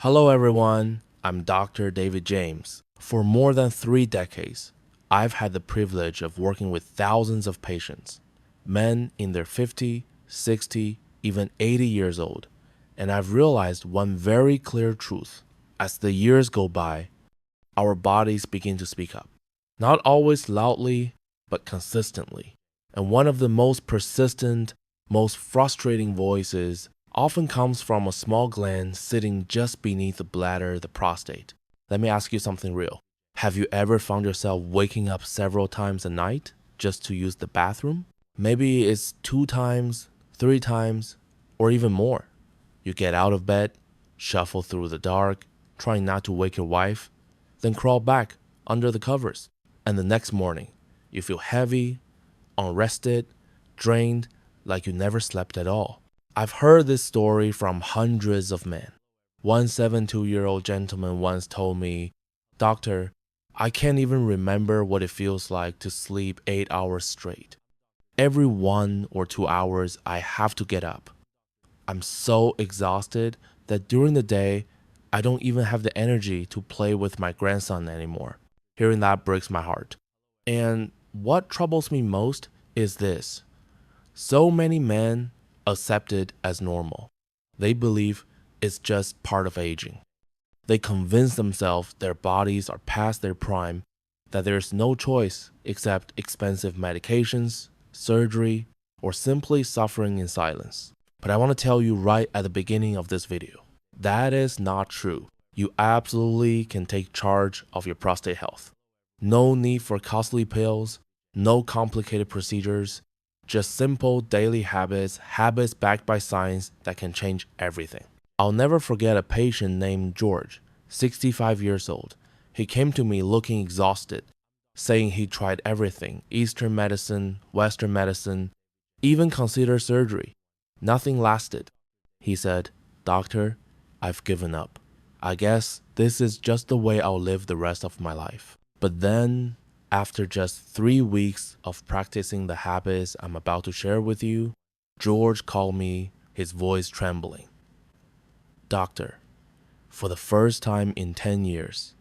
Hello everyone, I'm Dr. David James. For more than 3 decades, I've had the privilege of working with thousands of patients, men in their 50, 60, even 80 years old, and I've realized one very clear truth. As the years go by, our bodies begin to speak up. Not always loudly, but consistently. And one of the most persistent, most frustrating voices often comes from a small gland sitting just beneath the bladder, the prostate. Let me ask you something real. Have you ever found yourself waking up several times a night just to use the bathroom? Maybe it's 2 times, 3 times, or even more. You get out of bed, shuffle through the dark, trying not to wake your wife, then crawl back under the covers. And the next morning, you feel heavy, unrested, drained, like you never slept at all. I've heard this story from hundreds of men. One 72-year-old gentleman once told me, "Doctor, I can't even remember what it feels like to sleep 8 hours straight. Every 1 or 2 hours, I have to get up. I'm so exhausted that during the day, I don't even have the energy to play with my grandson anymore." Hearing that breaks my heart. And what troubles me most is this. So many men accept it as normal. They believe it's just part of aging. They convince themselves their bodies are past their prime, that there's no choice except expensive medications, surgery, or simply suffering in silence. But I want to tell you right at the beginning of this video, that is not true. You absolutely can take charge of your prostate health. No need for costly pills, no complicated procedures, just simple daily habits backed by science that can change everything. I'll never forget a patient named George, 65 years old. He came to me looking exhausted, saying he tried everything, Eastern medicine, Western medicine, even considered surgery. Nothing lasted. He said, "Doctor, I've given up. I guess this is just the way I'll live the rest of my life." But then, after just 3 weeks of practicing the habits I'm about to share with you, George called me, his voice trembling. "Doctor, for the first time in 10 years,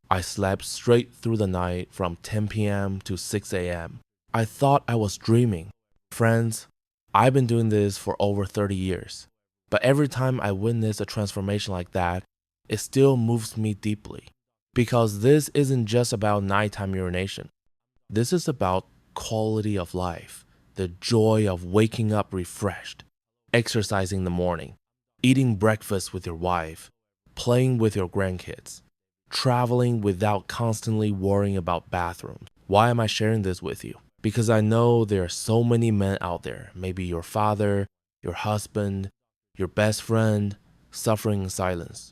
I slept straight through the night from 10 p.m. to 6 a.m. I thought I was dreaming. Friends, I've been doing this for over 30 years, but every time I witness a transformation like that, it still moves me deeply. Because this isn't just about nighttime urination. This is about quality of life, the joy of waking up refreshed, exercising in the morning, eating breakfast with your wife, playing with your grandkids, traveling without constantly worrying about bathrooms." Why am I sharing this with you? Because I know there are so many men out there, maybe your father, your husband, your best friend, suffering in silence.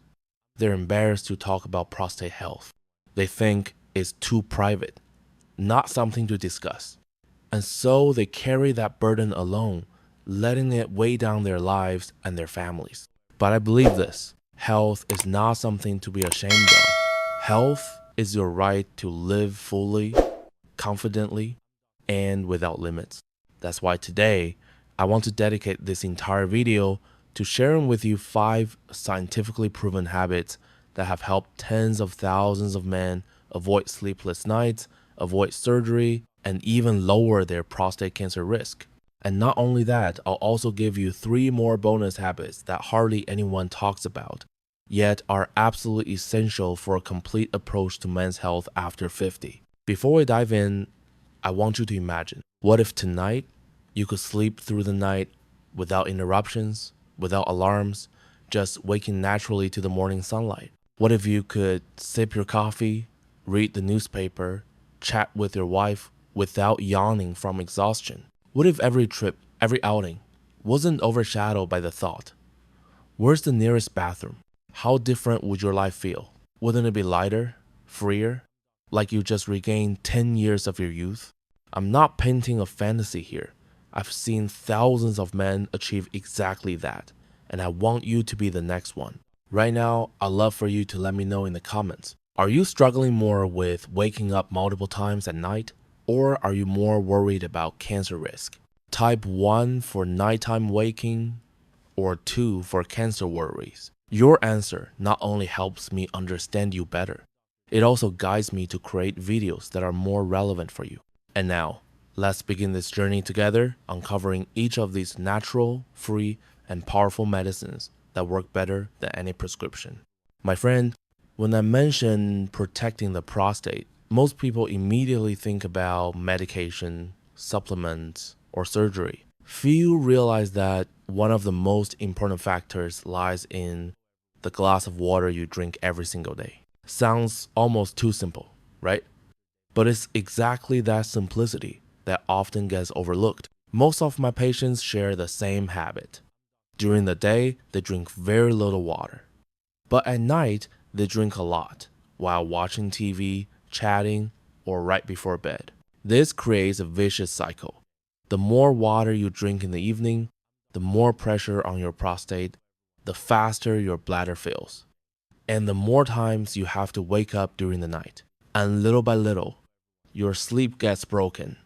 They're embarrassed to talk about prostate health. They think it's too private, not something to discuss. And so they carry that burden alone, letting it weigh down their lives and their families. But I believe this. Health is not something to be ashamed of. Health is your right to live fully, confidently, and without limits. That's why today, I want to dedicate this entire video to sharing with you 5 scientifically proven habits that have helped tens of thousands of men avoid sleepless nights, avoid surgery, and even lower their prostate cancer risk. And not only that, I'll also give you 3 more bonus habits that hardly anyone talks about, yet are absolutely essential for a complete approach to men's health after 50. Before we dive in, I want you to imagine, what if tonight you could sleep through the night without interruptions, without alarms, just waking naturally to the morning sunlight? What if you could sip your coffee, read the newspaper, chat with your wife without yawning from exhaustion? What if every trip, every outing, wasn't overshadowed by the thought, "Where's the nearest bathroom?" How different would your life feel? Wouldn't it be lighter, freer, like you just regained 10 years of your youth? I'm not painting a fantasy here. I've seen thousands of men achieve exactly that, and I want you to be the next one. Right now, I'd love for you to let me know in the comments. Are you struggling more with waking up multiple times at night, or are you more worried about cancer risk? Type 1 for nighttime waking, or 2 for cancer worries. Your answer not only helps me understand you better, it also guides me to create videos that are more relevant for you. And now, let's begin this journey together, uncovering each of these natural, free, and powerful medicines that work better than any prescription. My friend, when I mention protecting the prostate, most people immediately think about medication, supplements, or surgery. Few realize that one of the most important factors lies in the glass of water you drink every single day. Sounds almost too simple, right? But it's exactly that simplicity that often gets overlooked. Most of my patients share the same habit. During the day, they drink very little water. But at night, they drink a lot while watching TV, chatting, or right before bed. This creates a vicious cycle. The more water you drink in the evening, the more pressure on your prostate, the faster your bladder fills, and the more times you have to wake up during the night. And little by little, your sleep gets broken.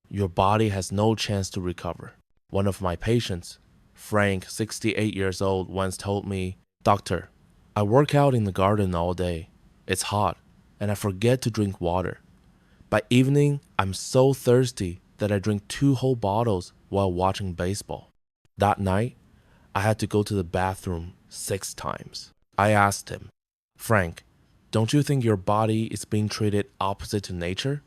Your body has no chance to recover. One of my patients, Frank, 68 years old, once told me, "Doctor, I work out in the garden all day. It's hot, and I forget to drink water. By evening, I'm so thirsty that I drink 2 whole bottles while watching baseball." That night, I had to go to the bathroom 6 times. I asked him, "Frank, don't you think your body is being treated opposite to nature?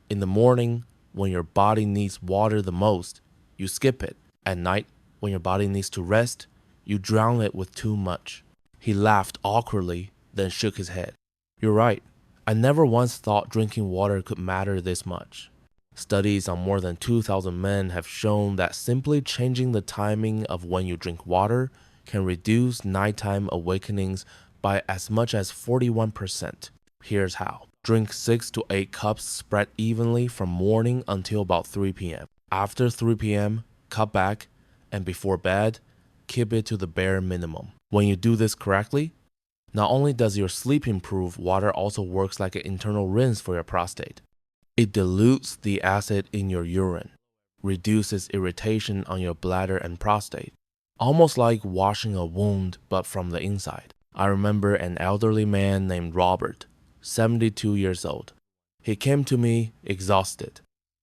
In the morning, when your body needs water the most, you skip it. At night, when your body needs to rest, you drown it with too much." He laughed awkwardly, then shook his head. "You're right. I never once thought drinking water could matter this much. Studies on more than 2,000 men have shown that simply changing the timing of when you drink water can reduce nighttime awakenings by as much as 41%. Here's how. Drink 6 to 8 cups spread evenly from morning until about 3 p.m. After 3 p.m., cut back, and before bed, keep it to the bare minimum. When you do this correctly, not only does your sleep improve, water also works like an internal rinse for your prostate. It dilutes the acid in your urine, reduces irritation on your bladder and prostate, almost like washing a wound but from the inside. I remember an elderly man named Robert, 72 years old. He came to me exhausted,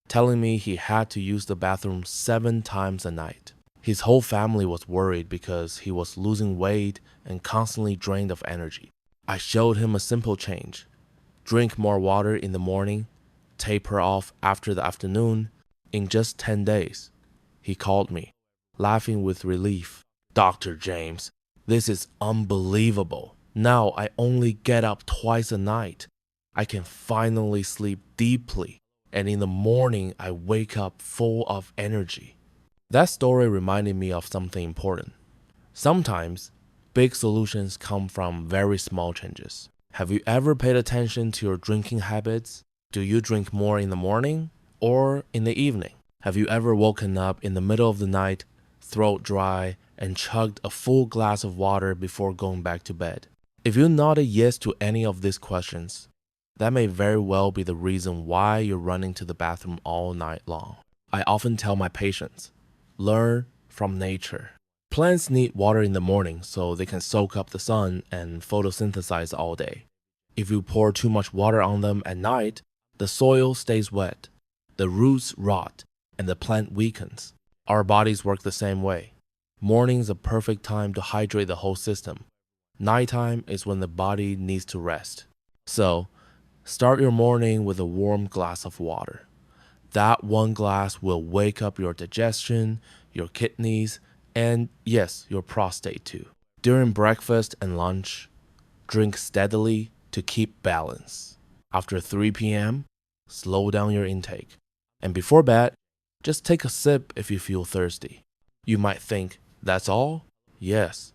telling me he had to use the bathroom 7 times a night. His whole family was worried because he was losing weight and constantly drained of energy. I showed him a simple change. Drink more water in the morning, taper off after the afternoon. In just 10 days, he called me, laughing with relief. "Dr. James, this is unbelievable. Now I only get up twice a night. I can finally sleep deeply, and in the morning I wake up full of energy." That story reminded me of something important. Sometimes, big solutions come from very small changes. Have you ever paid attention to your drinking habits? Do you drink more in the morning or in the evening? Have you ever woken up in the middle of the night, throat dry, and chugged a full glass of water before going back to bed? If you nodded yes to any of these questions, that may very well be the reason why you're running to the bathroom all night long. I often tell my patients, learn from nature. Plants need water in the morning so they can soak up the sun and photosynthesize all day. If you pour too much water on them at night, the soil stays wet, the roots rot, and the plant weakens. Our bodies work the same way. Morning's a perfect time to hydrate the whole system. Nighttime is when the body needs to rest. So, start your morning with a warm glass of water. That one glass will wake up your digestion, your kidneys, and yes, your prostate too. During breakfast and lunch, drink steadily to keep balance. After 3 p.m., slow down your intake. And before bed, just take a sip if you feel thirsty. You might think, that's all? Yes,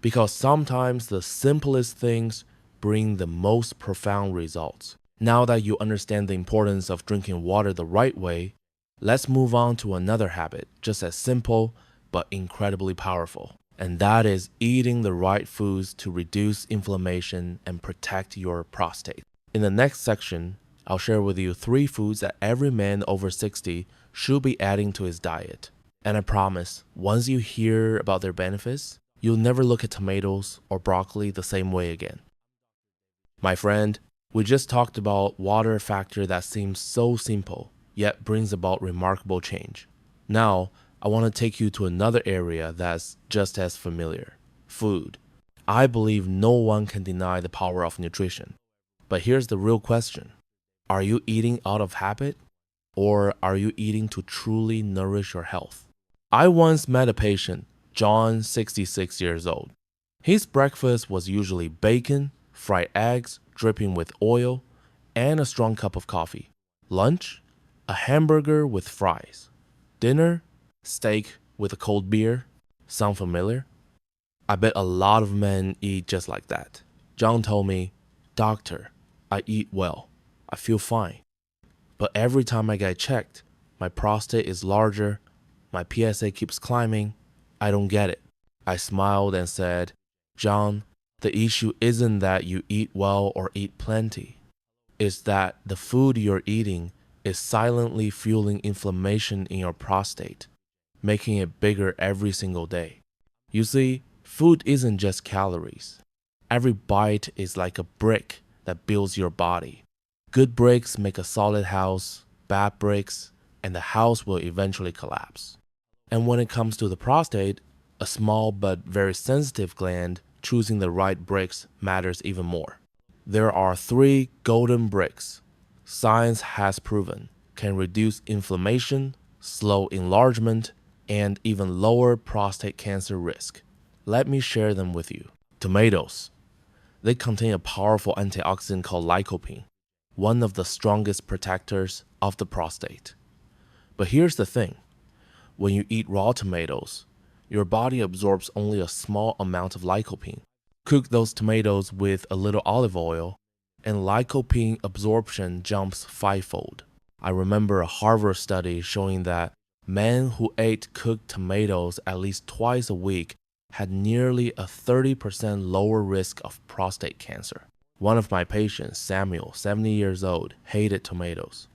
because sometimes the simplest things bring the most profound results. Now that you understand the importance of drinking water the right way, let's move on to another habit just as simple but incredibly powerful. And that is eating the right foods to reduce inflammation and protect your prostate. In the next section, I'll share with you 3 foods that every man over 60 should be adding to his diet. And I promise, once you hear about their benefits, you'll never look at tomatoes or broccoli the same way again. My friend, we just talked about water factor that seems so simple, yet brings about remarkable change. Now, I want to take you to another area that's just as familiar: food. I believe no one can deny the power of nutrition. But here's the real question: are you eating out of habit, or are you eating to truly nourish your health? I once met a patient, John, 66 years old. His breakfast was usually bacon, fried eggs dripping with oil, and a strong cup of coffee. Lunch, a hamburger with fries. Dinner, steak with a cold beer. Sound familiar? I bet a lot of men eat just like that. John told me, "Doctor, I eat well. I feel fine. But every time I get checked, my prostate is larger, my PSA keeps climbing. I don't get it." I smiled and said, "John, the issue isn't that you eat well or eat plenty. It's that the food you're eating is silently fueling inflammation in your prostate, making it bigger every single day. You see, food isn't just calories. Every bite is like a brick that builds your body. Good bricks make a solid house, bad bricks, and the house will eventually collapse. And when it comes to the prostate, a small but very sensitive gland, choosing the right bricks matters even more. There are 3 golden bricks science has proven can reduce inflammation, slow enlargement, and even lower prostate cancer risk. Let me share them with you. Tomatoes. They contain a powerful antioxidant called lycopene, one of the strongest protectors of the prostate. But here's the thing: when you eat raw tomatoes, your body absorbs only a small amount of lycopene. Cook those tomatoes with a little olive oil, and lycopene absorption jumps 5-fold. I remember a Harvard study showing that men who ate cooked tomatoes at least twice a week had nearly a 30% lower risk of prostate cancer. One of my patients, Samuel, 70 years old, hated tomatoes.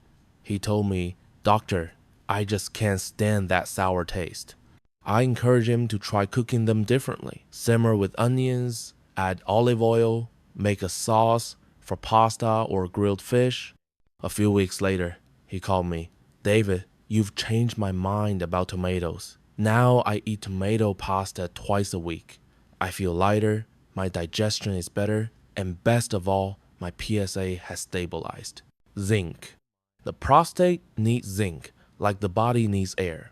He told me, "Doctor, I just can't stand that sour taste." I encourage him to try cooking them differently. Simmer with onions, add olive oil, make a sauce for pasta or grilled fish. A few weeks later, he called me, "David, you've changed my mind about tomatoes. Now I eat tomato pasta twice a week. I feel lighter, my digestion is better, and best of all, my PSA has stabilized." Zinc. The prostate needs zinc like the body needs air.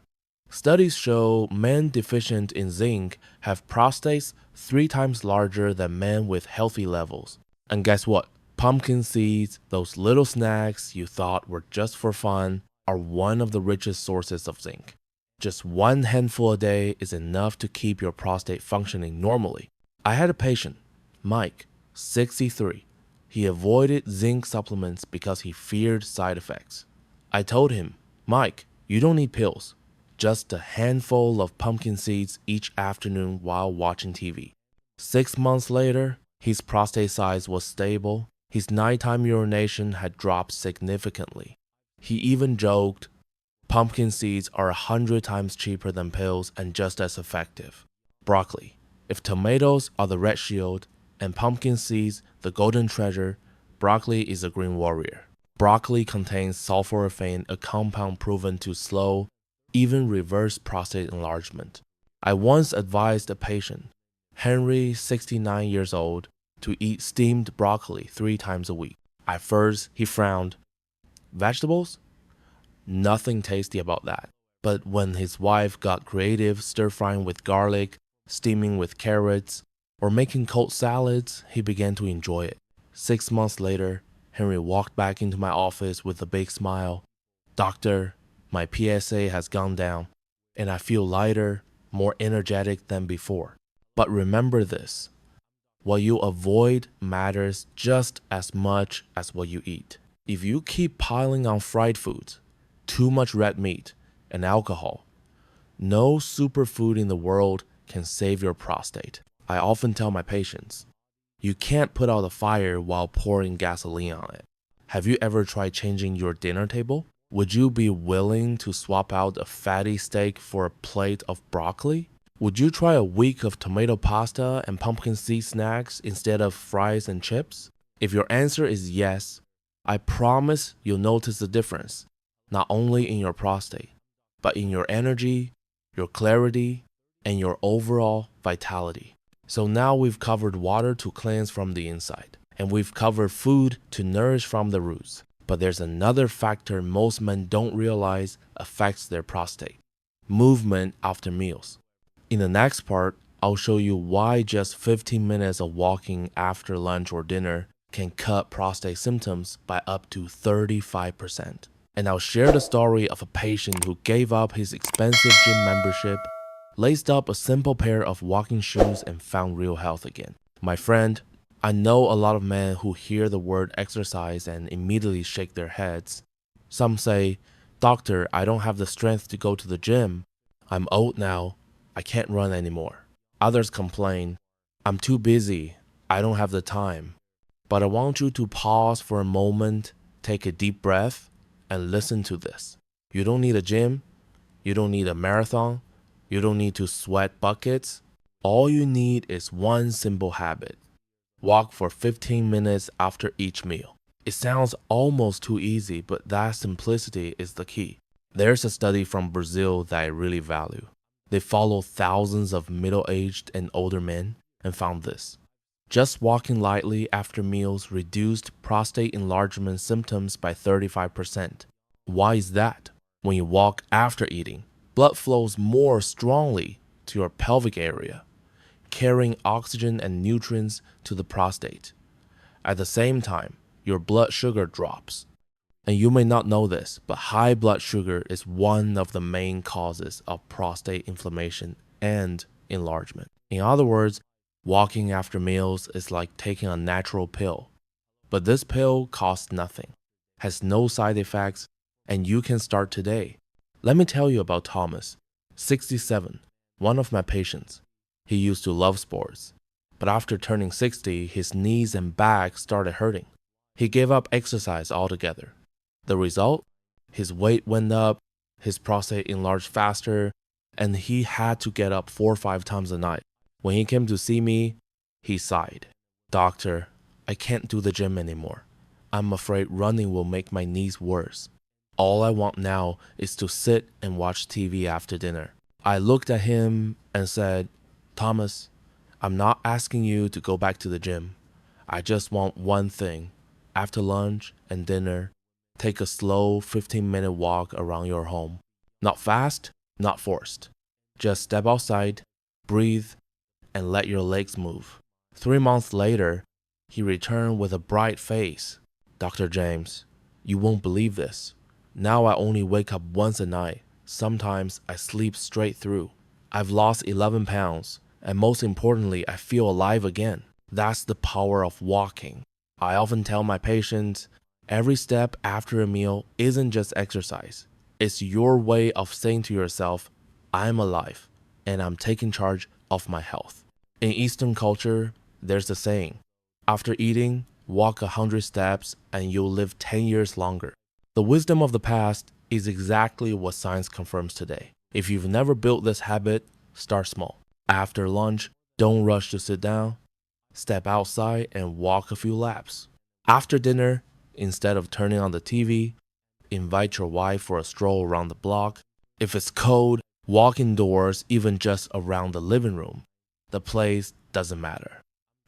Studies show men deficient in zinc have prostates 3 times larger than men with healthy levels. And guess what? Pumpkin seeds, those little snacks you thought were just for fun, are one of the richest sources of zinc. Just 1 handful a day is enough to keep your prostate functioning normally. I had a patient, Mike, 63. He avoided zinc supplements because he feared side effects. I told him, "Mike, you don't need pills. Just a handful of pumpkin seeds each afternoon while watching TV." 6 months later, his prostate size was stable. His nighttime urination had dropped significantly. He even joked, "Pumpkin seeds are 100 times cheaper than pills and just as effective." Broccoli. If tomatoes are the red shield and pumpkin seeds the golden treasure, broccoli is a green warrior. Broccoli contains sulforaphane, a compound proven to slow, even reverse prostate enlargement. I once advised a patient, Henry, 69 years old, to eat steamed broccoli 3 times a week. At first, he frowned. "Vegetables? Nothing tasty about that." But when his wife got creative, stir-frying with garlic, steaming with carrots, or making cold salads, he began to enjoy it. 6 months later, Henry walked back into my office with a big smile. "Doctor, my PSA has gone down, and I feel lighter, more energetic than before." But remember this: what you avoid matters just as much as what you eat. If you keep piling on fried foods, too much red meat, and alcohol, no superfood in the world can save your prostate. I often tell my patients, you can't put out a fire while pouring gasoline on it. Have you ever tried changing your dinner table? Would you be willing to swap out a fatty steak for a plate of broccoli? Would you try a week of tomato pasta and pumpkin seed snacks instead of fries and chips? If your answer is yes, I promise you'll notice the difference, not only in your prostate, but in your energy, your clarity, and your overall vitality. So now we've covered water to cleanse from the inside, and we've covered food to nourish from the roots. But there's another factor most men don't realize affects their prostate: movement after meals. In the next part, I'll show you why just 15 minutes of walking after lunch or dinner can cut prostate symptoms by up to 35%. And I'll share the story of a patient who gave up his expensive gym membership, laced up a simple pair of walking shoes, and found real health again. My friend, I know a lot of men who hear the word exercise and immediately shake their heads. Some say, "Doctor, I don't have the strength to go to the gym. I'm old now. I can't run anymore." Others complain, "I'm too busy. I don't have the time." But I want you to pause for a moment, take a deep breath, and listen to this. You don't need a gym. You don't need a marathon. You don't need to sweat buckets. All you need is one simple habit. Walk for 15 minutes after each meal. It sounds almost too easy, but that simplicity is the key. There's a study from Brazil that I really value. They followed thousands of middle-aged and older men and found this. Just walking lightly after meals reduced prostate enlargement symptoms by 35%. Why is that? When you walk after eating, blood flows more strongly to your pelvic area, carrying oxygen and nutrients to the prostate. At the same time, your blood sugar drops. And you may not know this, but high blood sugar is one of the main causes of prostate inflammation and enlargement. In other words, walking after meals is like taking a natural pill. But this pill costs nothing, has no side effects, and you can start today. Let me tell you about Thomas, 67, one of my patients. He used to love sports, but after turning 60, his knees and back started hurting. He gave up exercise altogether. The result? His weight went up, his prostate enlarged faster, and he had to get up 4 or 5 times a night. When he came to see me, he sighed. "Doctor, I can't do the gym anymore. I'm afraid running will make my knees worse. All I want now is to sit and watch TV after dinner." I looked at him and said, "Thomas, I'm not asking you to go back to the gym. I just want one thing. After lunch and dinner, take a slow 15-minute walk around your home. Not fast, not forced. Just step outside, breathe, and let your legs move." 3 months later, he returned with a bright face. "Dr. James, you won't believe this. Now I only wake up once a night. Sometimes I sleep straight through. I've lost 11 pounds, and most importantly, I feel alive again." That's the power of walking. I often tell my patients, every step after a meal isn't just exercise. It's your way of saying to yourself, "I'm alive, and I'm taking charge of my health." In Eastern culture, there's a saying, after eating, walk 100 steps and you'll live 10 years longer. The wisdom of the past is exactly what science confirms today. If you've never built this habit, start small. After lunch, don't rush to sit down. Step outside and walk a few laps. After dinner, instead of turning on the TV, invite your wife for a stroll around the block. If it's cold, walk indoors, even just around the living room. The place doesn't matter.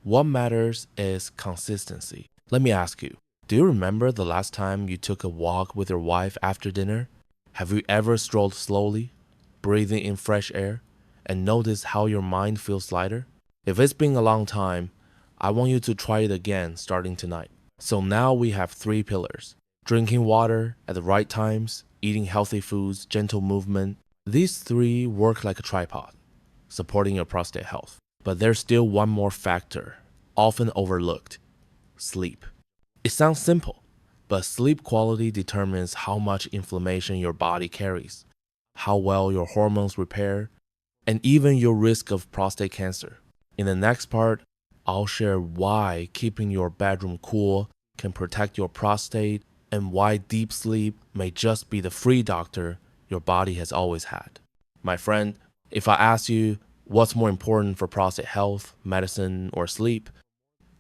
What matters is consistency. Let me ask you, do you remember the last time you took a walk with your wife after dinner? Have you ever strolled slowly, breathing in fresh air, and noticed how your mind feels lighter? If it's been a long time, I want you to try it again starting tonight. So now we have 3 pillars: drinking water at the right times, eating healthy foods, gentle movement. These 3 work like a tripod, supporting your prostate health. But there's still one more factor, often overlooked: sleep. It sounds simple, but sleep quality determines how much inflammation your body carries, how well your hormones repair, and even your risk of prostate cancer. In the next part, I'll share why keeping your bedroom cool can protect your prostate and why deep sleep may just be the free doctor your body has always had. My friend, if I ask you, What's more important for prostate health, medicine, or sleep?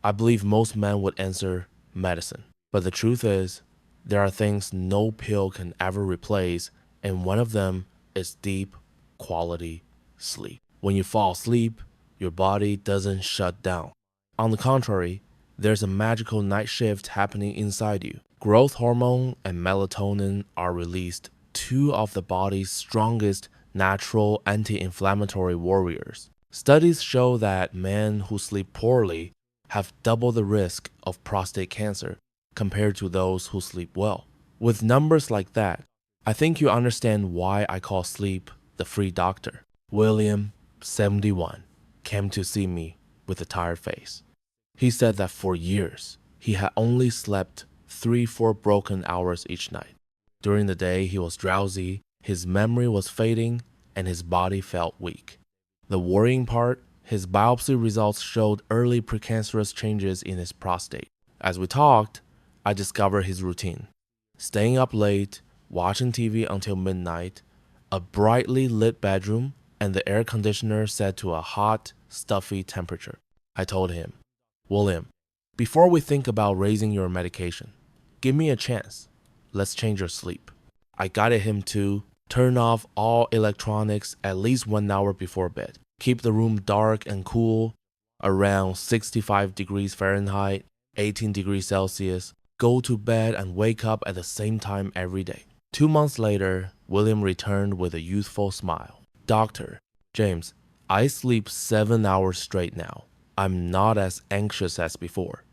I believe most men would answer medicine. But the truth is, there are things no pill can ever replace, and one of them is deep, quality sleep. When you fall asleep, your body doesn't shut down. On the contrary, there's a magical night shift happening inside you. Growth hormone and melatonin are released, two of the body's strongest natural anti-inflammatory warriors. Studies show that men who sleep poorly have double the risk of prostate cancer compared to those who sleep well. With numbers like that, I think you understand why I call sleep the free doctor. William, 71, came to see me with a tired face. He said that for years, he had only slept 3-4 broken hours each night. During the day, he was drowsy, his memory was fading, and his body felt weak. The worrying part, his biopsy results showed early precancerous changes in his prostate. As we talked, I discovered his routine. Staying up late, watching TV until midnight, a brightly lit bedroom, and the air conditioner set to a hot, stuffy temperature. I told him, William, before we think about raising your medication, give me a chance. Let's change your sleep. I guided him to turn off all electronics at least 1 hour before bed. Keep the room dark and cool, around 65 degrees Fahrenheit, 18 degrees Celsius. Go to bed and wake up at the same time every day. 2 months later, William returned with a youthful smile. Doctor, James, I sleep 7 hours straight now. I'm not as anxious as before.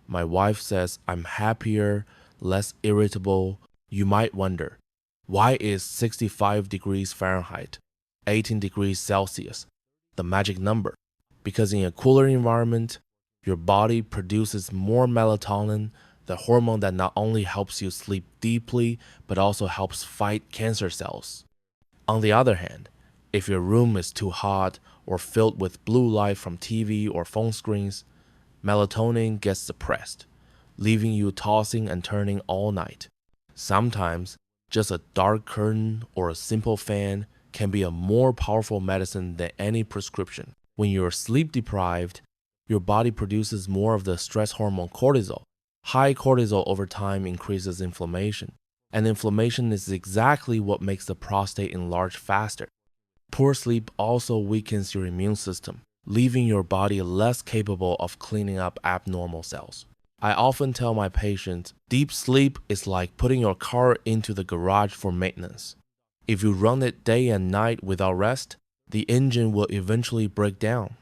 My wife says I'm happier, less irritable. You might wonder, why is 65 degrees Fahrenheit, 18 degrees Celsius, the magic number? Because in a cooler environment, your body produces more melatonin, the hormone that not only helps you sleep deeply, but also helps fight cancer cells. On the other hand, if your room is too hot or filled with blue light from TV or phone screens, melatonin gets suppressed, leaving you tossing and turning all night. Sometimes, just a dark curtain or a simple fan can be a more powerful medicine than any prescription. When you're sleep deprived, your body produces more of the stress hormone cortisol. High cortisol over time increases inflammation, and inflammation is exactly what makes the prostate enlarge faster. Poor sleep also weakens your immune system, leaving your body less capable of cleaning up abnormal cells. I often tell my patients, deep sleep is like putting your car into the garage for maintenance. If you run it day and night without rest, the engine will eventually break down.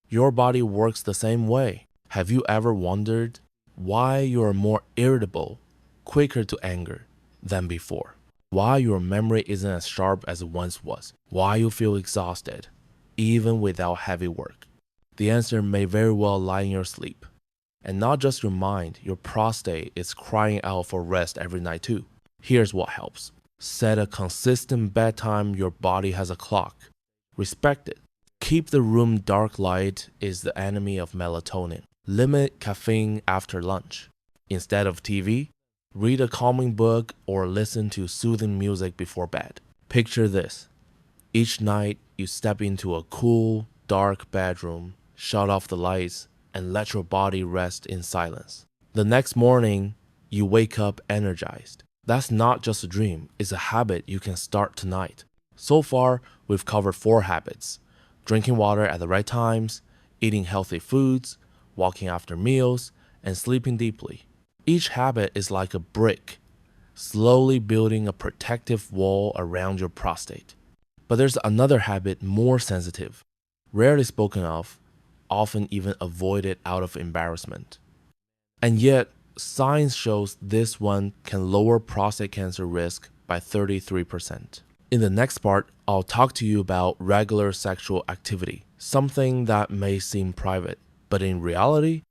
Your body works the same way. Have you ever wondered why you are more irritable, quicker to anger than before? Why your memory isn't as sharp as it once was? Why you feel exhausted, even without heavy work? The answer may very well lie in your sleep. And not just your mind, your prostate is crying out for rest every night too. Here's what helps. Set a consistent bedtime. Your body has a clock. Respect it. Keep the room dark. Light is the enemy of melatonin. Limit caffeine after lunch. Instead of TV, read a calming book or listen to soothing music before bed. Picture this. Each night, you step into a cool, dark bedroom, shut off the lights, and let your body rest in silence. The next morning, you wake up energized. That's not just a dream, it's a habit you can start tonight. So far, we've covered 4 habits: drinking water at the right times, eating healthy foods, walking after meals, and sleeping deeply. Each habit is like a brick, slowly building a protective wall around your prostate. But there's another habit more sensitive, rarely spoken of, often even avoided out of embarrassment. And yet, science shows this one can lower prostate cancer risk by 33%. In the next part, I'll talk to you about regular sexual activity, something that may seem private, but in reality,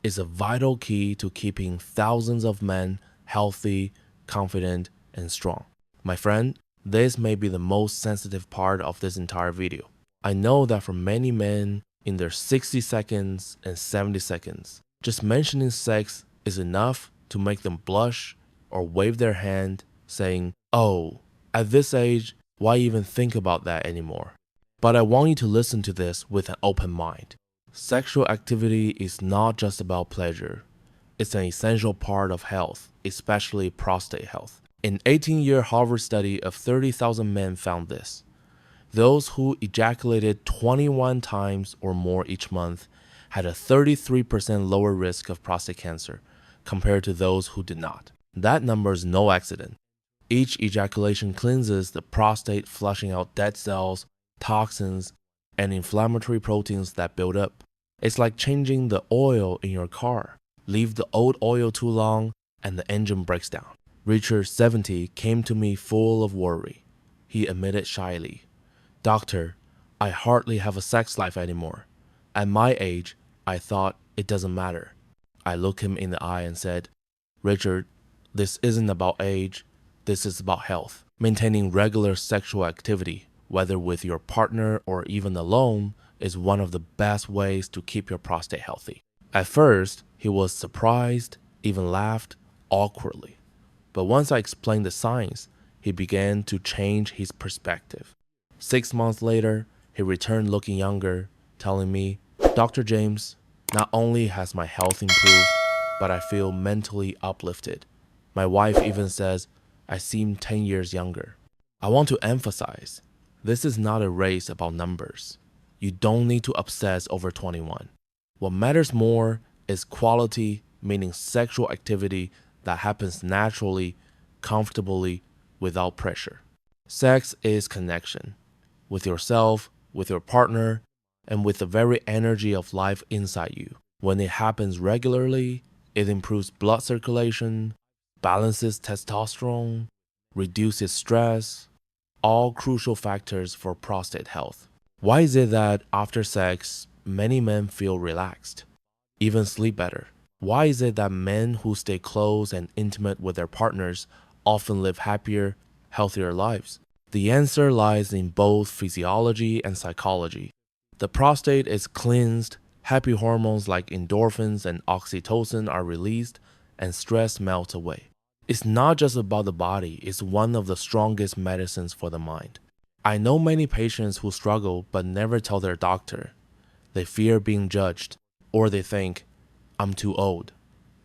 is a vital key to keeping thousands of men healthy, confident, and strong. My friend, this may be the most sensitive part of this entire video. I know that for many men in their 60 seconds and 70 seconds, just mentioning sex is enough to make them blush or wave their hand saying, "Oh, at this age, why even think about that anymore?" But I want you to listen to this with an open mind. Sexual activity is not just about pleasure. It's an essential part of health, especially prostate health. An 18-year Harvard study of 30,000 men found this. Those who ejaculated 21 times or more each month had a 33% lower risk of prostate cancer compared to those who did not. That number is no accident. Each ejaculation cleanses the prostate, flushing out dead cells, toxins, and inflammatory proteins that build up. It's like changing the oil in your car. Leave the old oil too long and the engine breaks down. Richard, 70, came to me full of worry. He admitted shyly, "Doctor, I hardly have a sex life anymore. At my age, I thought it doesn't matter." I looked him in the eye and said, "Richard, this isn't about age. This is about health. Maintaining regular sexual activity, whether with your partner or even alone, is one of the best ways to keep your prostate healthy." At first, he was surprised, even laughed awkwardly. But once I explained the science, he began to change his perspective. 6 months later, he returned looking younger, telling me, "Dr. James, not only has my health improved, but I feel mentally uplifted. My wife even says I seem 10 years younger." I want to emphasize, this is not a race about numbers. You don't need to obsess over 21. What matters more is quality, meaning sexual activity that happens naturally, comfortably, without pressure. Sex is connection with yourself, with your partner, and with the very energy of life inside you. When it happens regularly, it improves blood circulation, balances testosterone, reduces stress, all crucial factors for prostate health. Why is it that after sex, many men feel relaxed, even sleep better? Why is it that men who stay close and intimate with their partners often live happier, healthier lives? The answer lies in both physiology and psychology. The prostate is cleansed, happy hormones like endorphins and oxytocin are released, and stress melts away. It's not just about the body, it's one of the strongest medicines for the mind. I know many patients who struggle but never tell their doctor. They fear being judged, or they think, "I'm too old.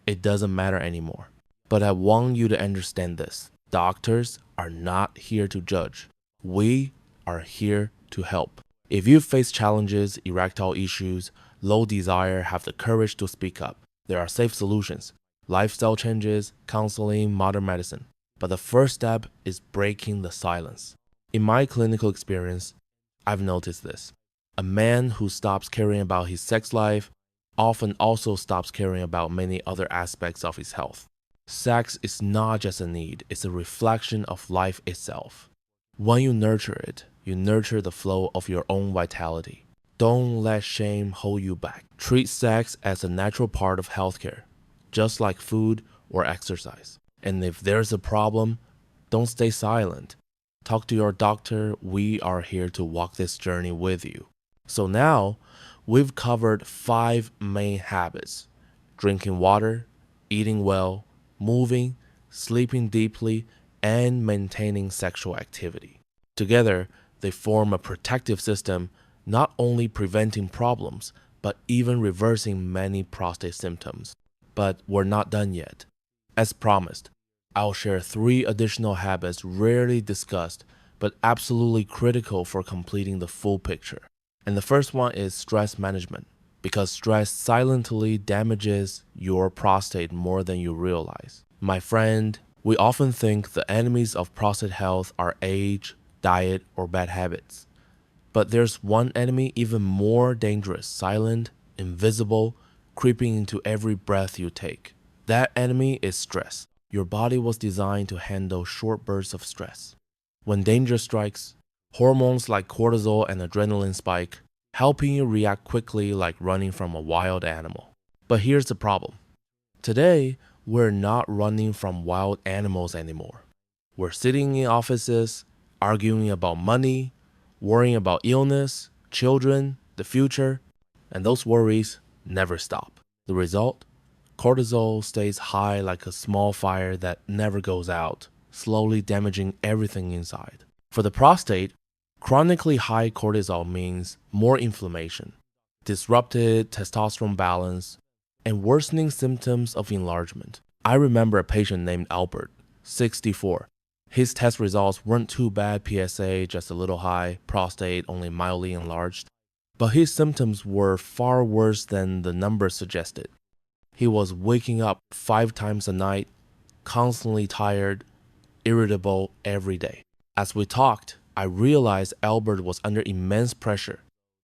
It doesn't matter anymore." But I want you to understand this. Doctors are not here to judge. We are here to help. If you face challenges, erectile issues, low desire, have the courage to speak up. There are safe solutions. Lifestyle changes, counseling, modern medicine. But the first step is breaking the silence. In my clinical experience, I've noticed this. A man who stops caring about his sex life often also stops caring about many other aspects of his health. Sex is not just a need, it's a reflection of life itself. When you nurture it, you nurture the flow of your own vitality. Don't let shame hold you back. Treat sex as a natural part of healthcare, just like food or exercise. And if there's a problem, don't stay silent. Talk to your doctor. We are here to walk this journey with you. So now, we've covered 5 main habits: drinking water, eating well, moving, sleeping deeply, and maintaining sexual activity. Together, they form a protective system, not only preventing problems, but even reversing many prostate symptoms. But we're not done yet. As promised, I'll share 3 additional habits rarely discussed, but absolutely critical for completing the full picture. And the first one is stress management, because stress silently damages your prostate more than you realize. My friend, we often think the enemies of prostate health are age, diet, or bad habits. But there's one enemy even more dangerous, silent, invisible, creeping into every breath you take. That enemy is stress. Your body was designed to handle short bursts of stress. When danger strikes, hormones like cortisol and adrenaline spike, helping you react quickly like running from a wild animal. But here's the problem. Today, we're not running from wild animals anymore. We're sitting in offices, arguing about money, worrying about illness, children, the future, and those worries never stop. The result? Cortisol stays high like a small fire that never goes out, slowly damaging everything inside. For the prostate, Chronically high cortisol means more inflammation, disrupted testosterone balance, and worsening symptoms of enlargement. I remember a patient named Albert, 64. His test results weren't too bad, PSA just a little high, prostate only mildly enlarged, but his symptoms were far worse than the numbers suggested. He was waking up 5 times a night, constantly tired, irritable every day. As we talked, I realized Albert was under immense pressure.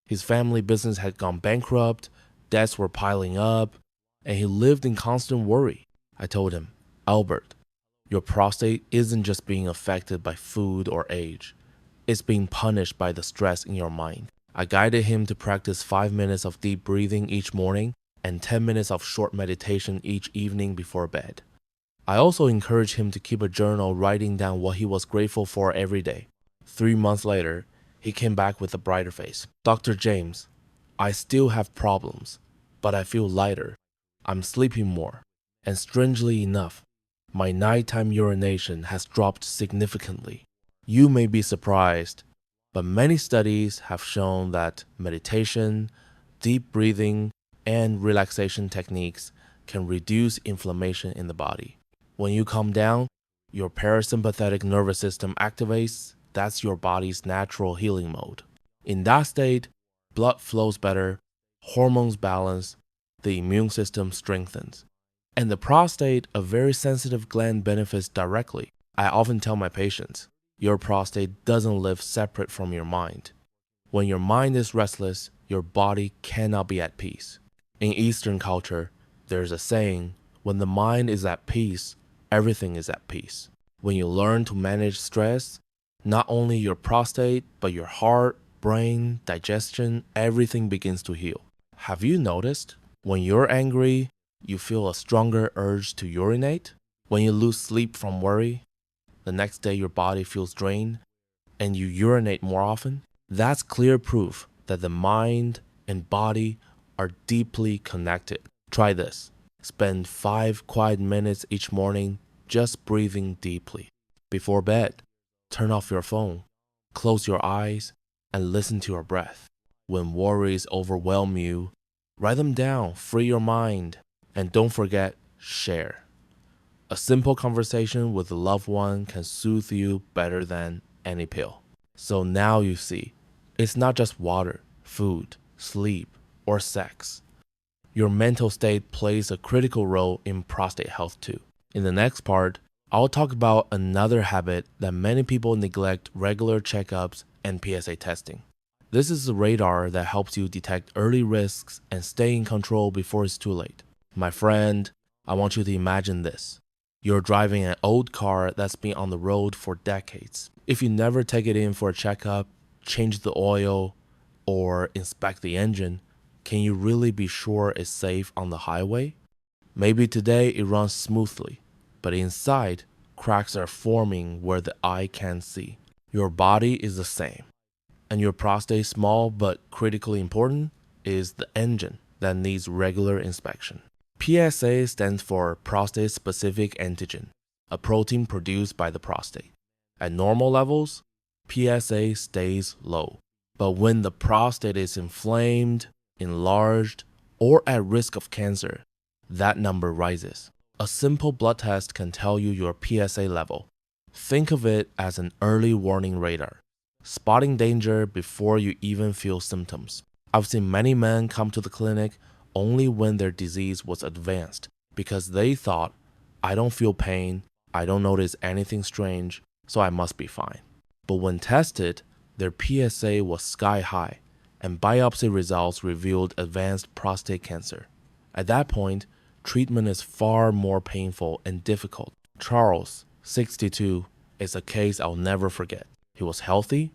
His family business had gone bankrupt, debts were piling up, and he lived in constant worry. I told him, Albert, your prostate isn't just being affected by food or age. It's being punished by the stress in your mind. I guided him to practice 5 minutes of deep breathing each morning and 10 minutes of short meditation each evening before bed. I also encouraged him to keep a journal writing down what he was grateful for every day. 3 months later, he came back with a brighter face. Dr. James, I still have problems, but I feel lighter. I'm sleeping more, and strangely enough, my nighttime urination has dropped significantly. You may be surprised, but many studies have shown that meditation, deep breathing, and relaxation techniques can reduce inflammation in the body. When you calm down, your parasympathetic nervous system activates. That's your body's natural healing mode. In that state, blood flows better, hormones balance, the immune system strengthens. And the prostate, a very sensitive gland, benefits directly. I often tell my patients, your prostate doesn't live separate from your mind. When your mind is restless, your body cannot be at peace. In Eastern culture, there's a saying, when the mind is at peace, everything is at peace. When you learn to manage stress, not only your prostate, but your heart, brain, digestion, everything begins to heal. Have you noticed? When you're angry, you feel a stronger urge to urinate. When you lose sleep from worry, the next day your body feels drained and you urinate more often. That's clear proof that the mind and body are deeply connected. Try this. Spend 5 quiet minutes each morning just breathing deeply. Before bed, turn off your phone, close your eyes, and listen to your breath. When worries overwhelm you, write them down, free your mind, and don't forget, share. A simple conversation with a loved one can soothe you better than any pill. So now you see, it's not just water, food, sleep, or sex. Your mental state plays a critical role in prostate health too. In the next part, I'll talk about another habit that many people neglect: regular checkups and PSA testing. This is a radar that helps you detect early risks and stay in control before it's too late. My friend, I want you to imagine this. You're driving an old car that's been on the road for decades. If you never take it in for a checkup, change the oil, or inspect the engine, can you really be sure it's safe on the highway? Maybe today it runs smoothly, but inside, cracks are forming where the eye can't see. Your body is the same. And your prostate, small but critically important, is the engine that needs regular inspection. PSA stands for prostate-specific antigen, a protein produced by the prostate. At normal levels, PSA stays low. But when the prostate is inflamed, enlarged, or at risk of cancer, that number rises. A simple blood test can tell you your PSA level. Think of it as an early warning radar, spotting danger before you even feel symptoms. I've seen many men come to the clinic only when their disease was advanced because they thought, I don't feel pain, I don't notice anything strange, so I must be fine. But when tested, their PSA was sky high, and biopsy results revealed advanced prostate cancer. At that point, treatment is far more painful and difficult. Charles, 62, is a case I'll never forget. He was healthy,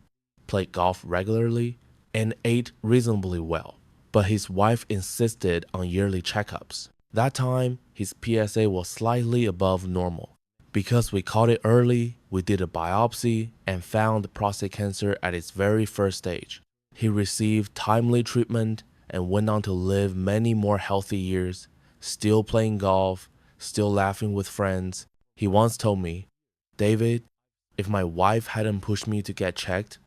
played golf regularly, and ate reasonably well. But his wife insisted on yearly checkups. That time, his PSA was slightly above normal. Because we caught it early, we did a biopsy and found prostate cancer at its very first stage. He received timely treatment and went on to live many more healthy years, still playing golf, still laughing with friends. He once told me, David, if my wife hadn't pushed me to get checked,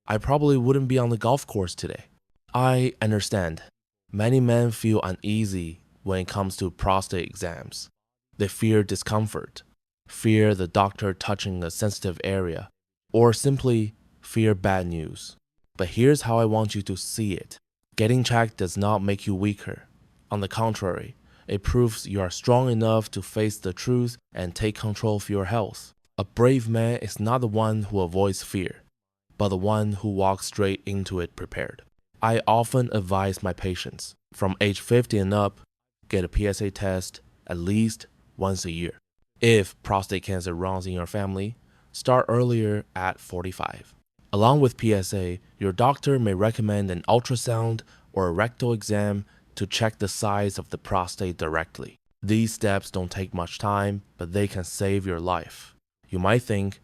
I probably wouldn't be on the golf course today. I understand. Many men feel uneasy when it comes to prostate exams. They fear discomfort, fear the doctor touching a sensitive area, or simply fear bad news. But here's how I want you to see it. Getting checked does not make you weaker. On the contrary, it proves you are strong enough to face the truth and take control of your health. A brave man is not the one who avoids fear, but the one who walks straight into it prepared. I often advise my patients, from age 50 and up, get a PSA test at least once a year. If prostate cancer runs in your family, start earlier at 45. Along with PSA, your doctor may recommend an ultrasound or a rectal exam to check the size of the prostate directly. These steps don't take much time, but they can save your life. You might think,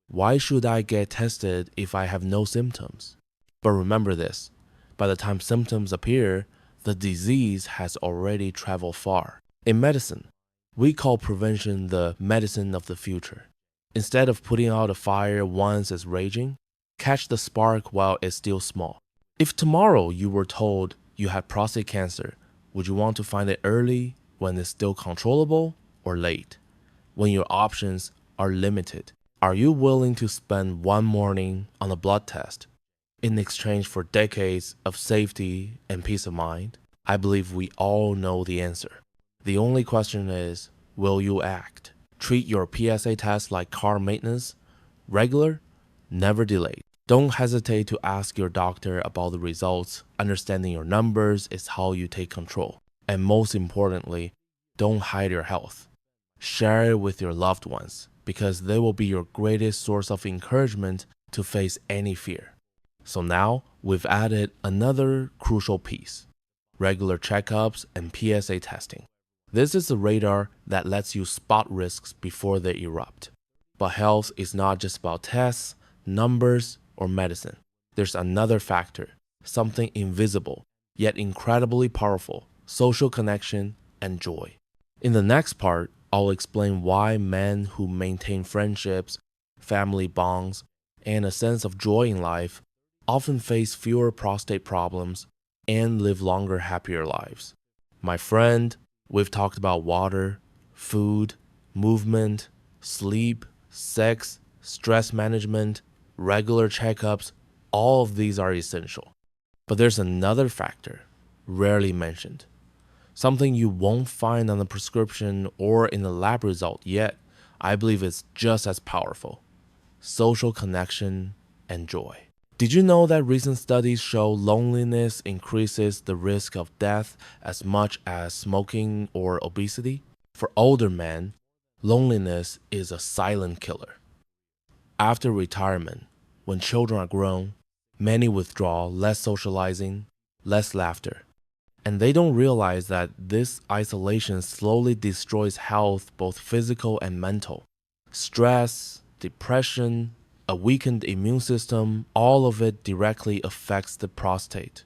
why should I get tested if I have no symptoms? But remember this, by the time symptoms appear, the disease has already traveled far. In medicine, we call prevention the medicine of the future. Instead of putting out a fire once it's raging, catch the spark while it's still small. If tomorrow you were told you had prostate cancer, would you want to find it early when it's still controllable, or late, when your options are limited? Are you willing to spend one morning on a blood test in exchange for decades of safety and peace of mind? I believe we all know the answer. The only question is, will you act? Treat your PSA test like car maintenance, regular, never delayed. Don't hesitate to ask your doctor about the results. Understanding your numbers is how you take control. And most importantly, don't hide your health. Share it with your loved ones, because they will be your greatest source of encouragement to face any fear. So now we've added another crucial piece: regular checkups and PSA testing. This is the radar that lets you spot risks before they erupt. But health is not just about tests, numbers, or medicine. There's another factor, something invisible, yet incredibly powerful: social connection and joy. In the next part, I'll explain why men who maintain friendships, family bonds, and a sense of joy in life often face fewer prostate problems and live longer, happier lives. My friend, we've talked about water, food, movement, sleep, sex, stress management, regular checkups. All of these are essential. But there's another factor, rarely mentioned. Something you won't find on the prescription or in the lab result, yet I believe it's just as powerful: social connection and joy. Did you know that recent studies show loneliness increases the risk of death as much as smoking or obesity? For older men, loneliness is a silent killer. After retirement, when children are grown, many withdraw, less socializing, less laughter. And they don't realize that this isolation slowly destroys health, both physical and mental. Stress, depression, a weakened immune system, all of it directly affects the prostate.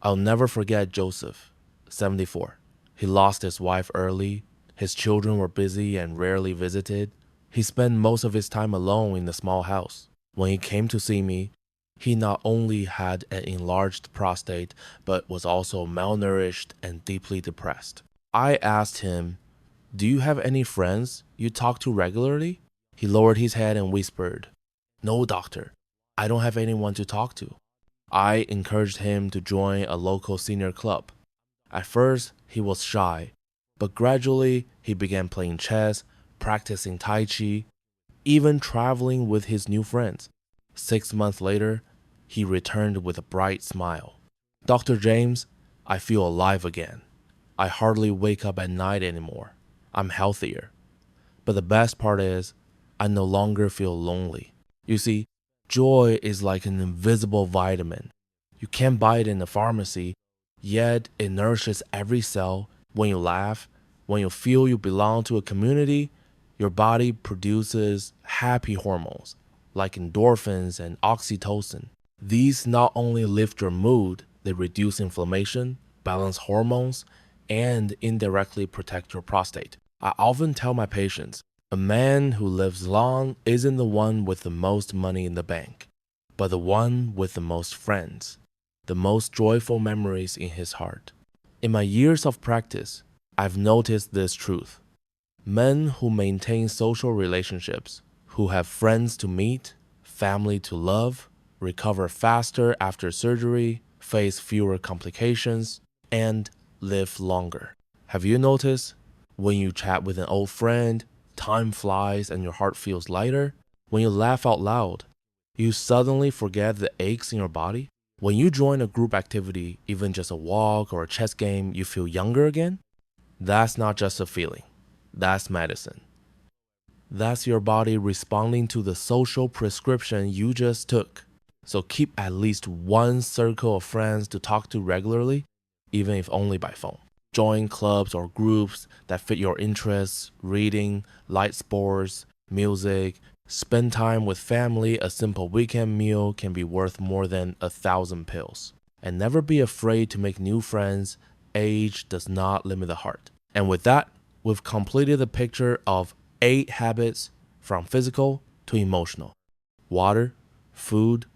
I'll never forget Joseph, 74. He lost his wife early, his children were busy and rarely visited. He spent most of his time alone in the small house. When he came to see me, he not only had an enlarged prostate, but was also malnourished and deeply depressed. I asked him, "Do you have any friends you talk to regularly?" He lowered his head and whispered, "No, doctor, I don't have anyone to talk to." I encouraged him to join a local senior club. At first, he was shy, but gradually he began playing chess, practicing Tai Chi, even traveling with his new friends. 6 months later, he returned with a bright smile. "Dr. James, I feel alive again. I hardly wake up at night anymore. I'm healthier. But the best part is, I no longer feel lonely." You see, joy is like an invisible vitamin. You can't buy it in a pharmacy, yet it nourishes every cell. When you laugh, when you feel you belong to a community, your body produces happy hormones like endorphins and oxytocin. These not only lift your mood, they reduce inflammation, balance hormones, and indirectly protect your prostate. I often tell my patients, a man who lives long isn't the one with the most money in the bank, but the one with the most friends, the most joyful memories in his heart. In my years of practice, I've noticed this truth. Men who maintain social relationships, who have friends to meet, family to love, recover faster after surgery, face fewer complications, and live longer. Have you noticed when you chat with an old friend, time flies and your heart feels lighter? When you laugh out loud, you suddenly forget the aches in your body? When you join a group activity, even just a walk or a chess game, you feel younger again? That's not just a feeling. That's medicine. That's your body responding to the social prescription you just took. So keep at least one circle of friends to talk to regularly, even if only by phone. Join clubs or groups that fit your interests, reading, light sports, music. Spend time with family. A simple weekend meal can be worth more than 1,000 pills. And never be afraid to make new friends. Age does not limit the heart. And with that, we've completed the picture of 8 habits from physical to emotional. Water, food,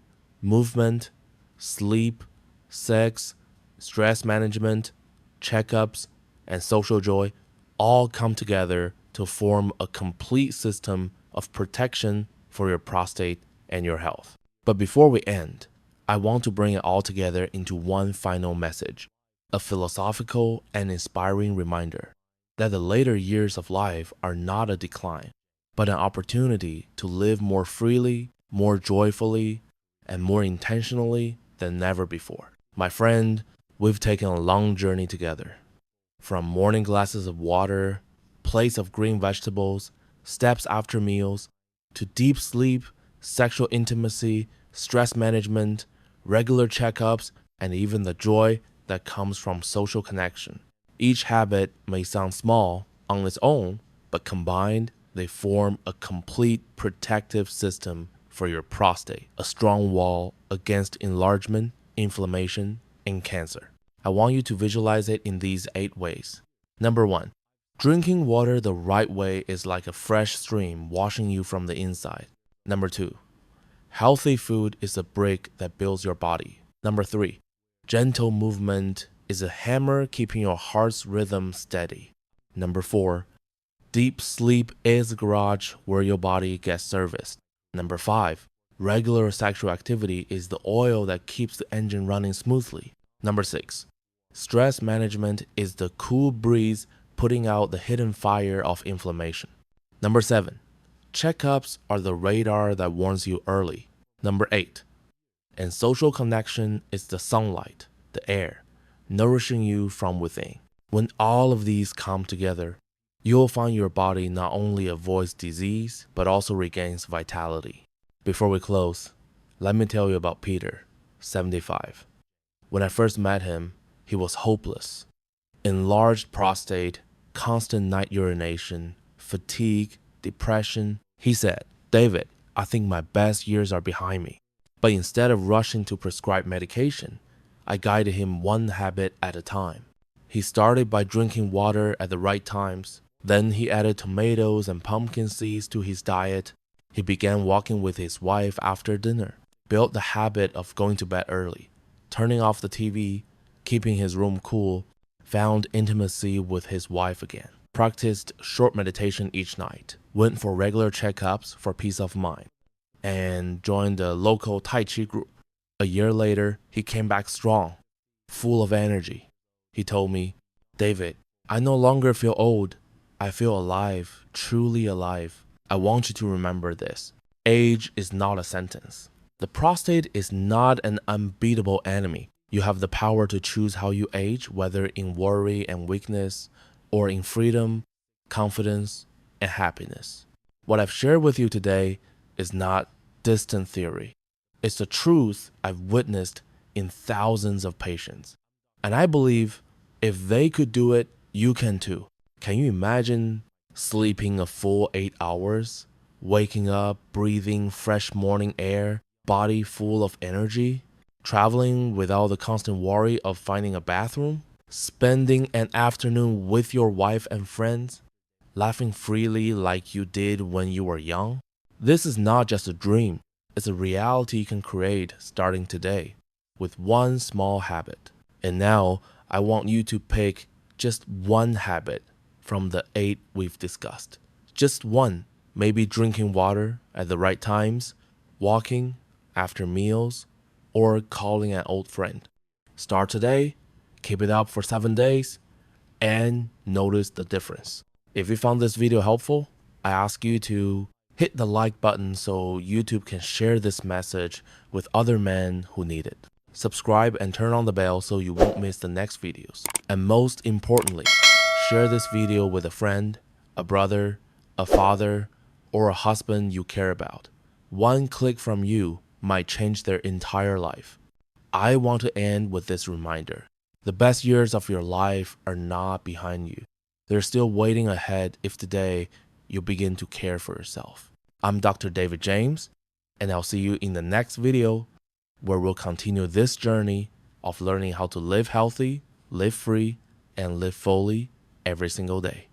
movement, sleep, sex, stress management, checkups, and social joy all come together to form a complete system of protection for your prostate and your health. But before we end, I want to bring it all together into one final message, a philosophical and inspiring reminder that the later years of life are not a decline, but an opportunity to live more freely, more joyfully, and more intentionally than ever before. My friend, we've taken a long journey together. From morning glasses of water, plates of green vegetables, steps after meals, to deep sleep, sexual intimacy, stress management, regular checkups, and even the joy that comes from social connection. Each habit may sound small on its own, but combined, they form a complete protective system for your prostate, a strong wall against enlargement, inflammation, and cancer. I want you to visualize it in these 8 ways. Number 1, drinking water the right way is like a fresh stream washing you from the inside. Number 2, healthy food is a brick that builds your body. Number 3, gentle movement is a hammer keeping your heart's rhythm steady. Number 4, deep sleep is the garage where your body gets serviced. Number 5, regular sexual activity is the oil that keeps the engine running smoothly. Number 6, stress management is the cool breeze putting out the hidden fire of inflammation. Number 7, checkups are the radar that warns you early. Number 8, and social connection is the sunlight, the air, nourishing you from within. When all of these come together, you'll find your body not only avoids disease, but also regains vitality. Before we close, let me tell you about Peter, 75. When I first met him, he was hopeless. Enlarged prostate, constant night urination, fatigue, depression. He said, "David, I think my best years are behind me." But instead of rushing to prescribe medication, I guided him one habit at a time. He started by drinking water at the right times. Then he added tomatoes and pumpkin seeds to his diet. He began walking with his wife after dinner, built the habit of going to bed early, turning off the TV, keeping his room cool, found intimacy with his wife again, practiced short meditation each night, went for regular checkups for peace of mind, and joined a local Tai Chi group. A year later, he came back strong, full of energy. He told me, "David, I no longer feel old. I feel alive, truly alive. I want you to remember this. Age is not a sentence. The prostate is not an unbeatable enemy. You have the power to choose how you age, whether in worry and weakness, or in freedom, confidence, and happiness." What I've shared with you today is not distant theory. It's the truth I've witnessed in thousands of patients. And I believe if they could do it, you can too. Can you imagine sleeping a full 8 hours, waking up, breathing fresh morning air, body full of energy, traveling without the constant worry of finding a bathroom, spending an afternoon with your wife and friends, laughing freely like you did when you were young? This is not just a dream. It's a reality you can create starting today with one small habit. And now I want you to pick just one habit from the 8 we've discussed. Just one. Maybe drinking water at the right times, walking after meals, or calling an old friend. Start today, keep it up for 7 days, and notice the difference. If you found this video helpful, I ask you to hit the like button so YouTube can share this message with other men who need it. Subscribe and turn on the bell so you won't miss the next videos. And most importantly, share this video with a friend, a brother, a father, or a husband you care about. One click from you might change their entire life. I want to end with this reminder. The best years of your life are not behind you. They're still waiting ahead if today you begin to care for yourself. I'm Dr. David James, and I'll see you in the next video where we'll continue this journey of learning how to live healthy, live free, and live fully every single day.